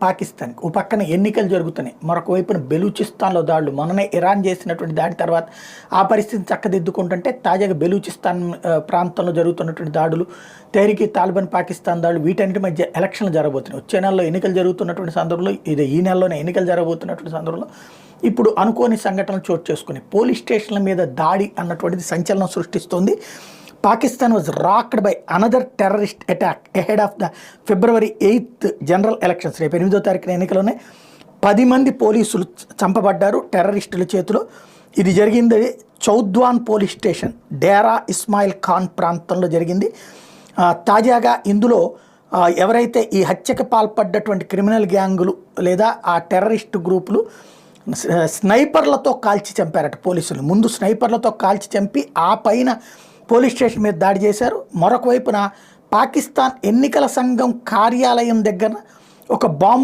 పాకిస్తాన్కి. ఓ పక్కన ఎన్నికలు జరుగుతున్నాయి, మరొక వైపున బెలూచిస్తాన్లో దాడులు. మొన్ననే ఇరాన్ చేసినటువంటి దాడి తర్వాత ఆ పరిస్థితిని చక్కదిద్దుకుంటుంటే తాజాగా బెలూచిస్తాన్ ప్రాంతంలో జరుగుతున్నటువంటి దాడులు, తెహ్రీక్ తాలిబాన్ పాకిస్తాన్ దాడులు, వీటన్నిటి మధ్య ఎలక్షన్లు జరగబోతున్నాయి. వచ్చే నెలలో ఎన్నికలు జరుగుతున్నటువంటి సందర్భంలో, ఈ నెలలోనే ఎన్నికలు జరగబోతున్నటువంటి సందర్భంలో ఇప్పుడు అనుకోని సంఘటనలు చోటు చేసుకున్నాయి. పోలీస్ స్టేషన్ల మీద దాడి అన్నటువంటిది సంచలనం సృష్టిస్తోంది. Pakistan was rocked by another terrorist attack ahead of the February 8th general elections. రేపు 8వ తారీఖున ఎన్నికలోనే 10 మంది పోలీసులు చంపబడ్డారు టెర్రరిస్టుల చేతిలో. ఇది జరిగింది చౌద్వాన్ పోలీస్ స్టేషన్, డేరా ఇస్మాయిల్ ఖాన్ ప్రాంతంలో జరిగింది. తాజాగా ఇందులో ఎవరైతే ఈ హత్యకు పాల్పడ్డటువంటి క్రిమినల్ గ్యాంగులు లేదా ఆ టెర్రరిస్ట్ గ్రూపులు స్నైపర్లతో కాల్చి చంపారట పోలీసులు. ముందు స్నైపర్లతో కాల్చి చంపి ఆ పైన పోలీస్ స్టేషన్ మీద దాడి చేశారు. మరొక వైపున పాకిస్తాన్ ఎన్నికల సంఘం కార్యాలయం దగ్గర ఒక బాంబు